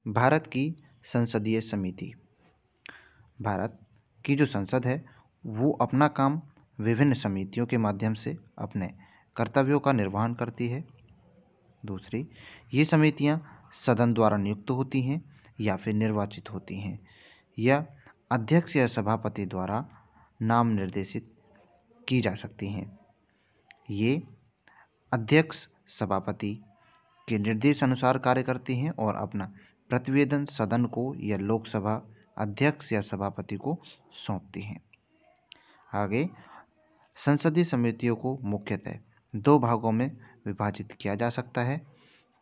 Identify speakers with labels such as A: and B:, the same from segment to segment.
A: भारत की संसदीय समिति। भारत की जो संसद है वो अपना काम विभिन्न समितियों के माध्यम से अपने कर्तव्यों का निर्वहन करती है। दूसरी, ये समितियां सदन द्वारा नियुक्त होती हैं या फिर निर्वाचित होती हैं या अध्यक्ष या सभापति द्वारा नाम निर्देशित की जा सकती हैं। ये अध्यक्ष सभापति के निर्देश अनुसार कार्य करती हैं और अपना प्रतिवेदन सदन को या लोकसभा अध्यक्ष या सभापति को सौंपती हैं। आगे, संसदीय समितियों को मुख्यतः दो भागों में विभाजित किया जा सकता है।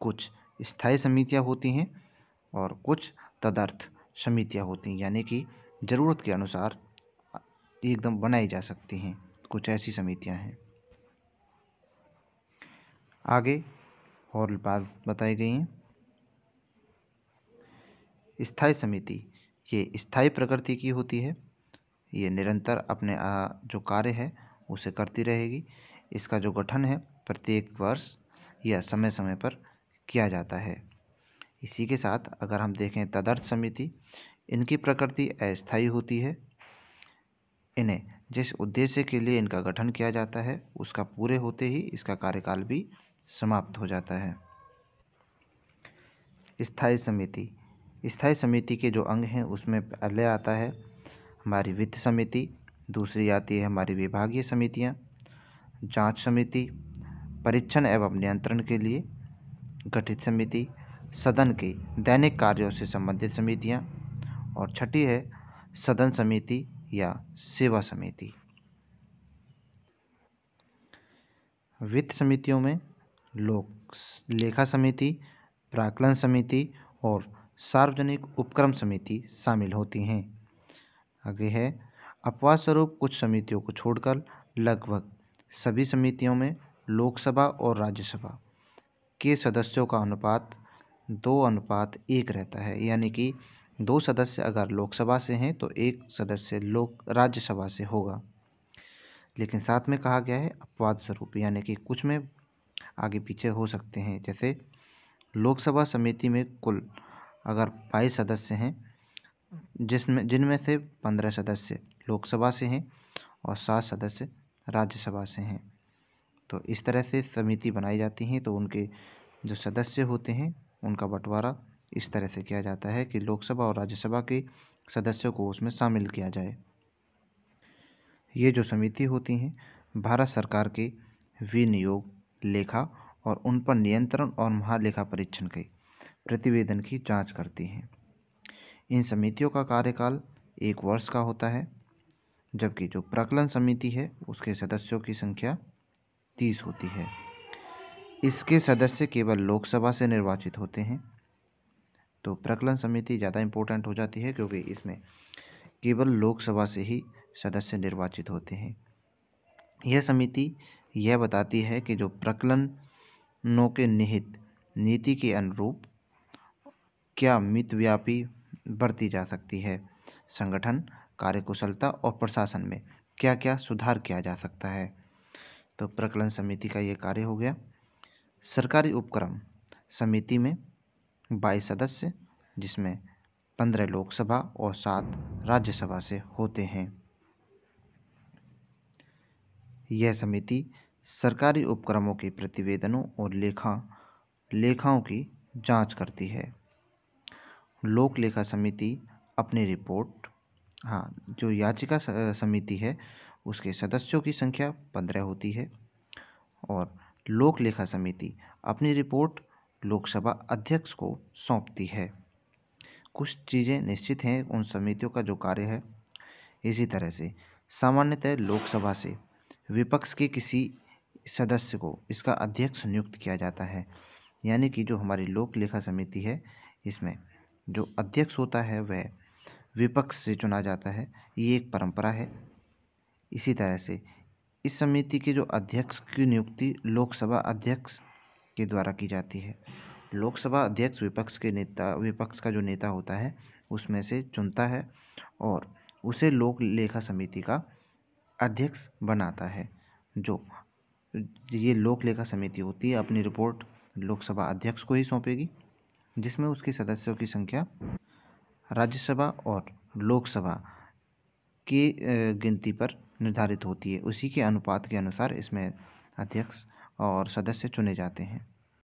A: कुछ स्थायी समितियां होती हैं और कुछ तदर्थ समितियां होती हैं, यानी कि ज़रूरत के अनुसार एकदम बनाई जा सकती हैं। कुछ ऐसी समितियां हैं। आगे और बात बताई गई हैं। स्थायी समिति ये स्थायी प्रकृति की होती है। ये निरंतर अपने जो कार्य है उसे करती रहेगी। इसका जो गठन है प्रत्येक वर्ष या समय समय पर किया जाता है। इसी के साथ अगर हम देखें तदर्थ समिति, इनकी प्रकृति अस्थायी होती है। इन्हें जिस उद्देश्य के लिए इनका गठन किया जाता है उसका पूरे होते ही इसका कार्यकाल भी समाप्त हो जाता है। स्थायी समिति, स्थायी समिति के जो अंग हैं उसमें पहले आता है हमारी वित्त समिति, दूसरी आती है हमारी विभागीय समितियां, जांच समिति, परीक्षण एवं नियंत्रण के लिए गठित समिति, सदन के दैनिक कार्यों से संबंधित समितियां, और छठी है सदन समिति या सेवा समिति। वित्त समितियों में लोक लेखा समिति, प्राक्कलन समिति और सार्वजनिक उपक्रम समिति शामिल होती हैं। आगे है अपवाद स्वरूप कुछ समितियों को छोड़कर लगभग सभी समितियों में लोकसभा और राज्यसभा के सदस्यों का अनुपात 2:1 रहता है, यानी कि 2 सदस्य अगर लोकसभा से हैं तो 1 सदस्य राज्यसभा से होगा। लेकिन साथ में कहा गया है अपवाद स्वरूप, यानी कि कुछ में आगे पीछे हो सकते हैं। जैसे लोकसभा समिति में कुल अगर 22 सदस्य हैं जिनमें से 15 सदस्य लोकसभा से हैं और 7 सदस्य राज्यसभा से हैं, तो इस तरह से समिति बनाई जाती हैं। तो उनके जो सदस्य होते हैं उनका बंटवारा इस तरह से किया जाता है कि लोकसभा और राज्यसभा के सदस्यों को उसमें शामिल किया जाए। ये जो समिति होती हैं भारत सरकार के विनियोग, लेखा और उन पर नियंत्रण और महालेखा परीक्षण के प्रतिवेदन की जांच करती हैं। इन समितियों का कार्यकाल 1 वर्ष का होता है, जबकि जो प्राक्कलन समिति है उसके सदस्यों की संख्या 30 होती है। इसके सदस्य केवल लोकसभा से निर्वाचित होते हैं। तो प्राक्कलन समिति ज़्यादा इम्पोर्टेंट हो जाती है क्योंकि इसमें केवल लोकसभा से ही सदस्य निर्वाचित होते हैं। यह समिति यह बताती है कि जो प्रकलनों के निहित नीति के अनुरूप क्या मितव्यापी बरती जा सकती है, संगठन, कार्यकुशलता और प्रशासन में क्या क्या सुधार किया जा सकता है। तो प्रकलन समिति का ये कार्य हो गया। सरकारी उपक्रम समिति में 22 सदस्य, जिसमें 15 लोकसभा और 7 राज्यसभा से होते हैं। यह समिति सरकारी उपक्रमों के प्रतिवेदनों और लेखाओं की जांच करती है। लोक लेखा समिति अपनी रिपोर्ट, जो याचिका समिति है उसके सदस्यों की संख्या 15 होती है और लोक लेखा समिति अपनी रिपोर्ट लोकसभा अध्यक्ष को सौंपती है। कुछ चीज़ें निश्चित हैं उन समितियों का जो कार्य है। इसी तरह से सामान्यतः लोकसभा से विपक्ष के किसी सदस्य को इसका अध्यक्ष नियुक्त किया जाता है, यानी कि जो हमारी लोक लेखा समिति है इसमें जो अध्यक्ष होता है वह विपक्ष से चुना जाता है। ये एक परंपरा है। इसी तरह से इस समिति के जो अध्यक्ष की नियुक्ति लोकसभा अध्यक्ष के द्वारा की जाती है। लोकसभा अध्यक्ष विपक्ष का जो नेता होता है उसमें से चुनता है और उसे लोक लेखा समिति का अध्यक्ष बनाता है। जो ये लोक लेखा समिति होती है अपनी रिपोर्ट लोकसभा अध्यक्ष को ही सौंपेगी जिसमें उसके सदस्यों की संख्या राज्यसभा और लोकसभा की गिनती पर निर्धारित होती है। उसी के अनुपात के अनुसार इसमें अध्यक्ष और सदस्य चुने जाते हैं।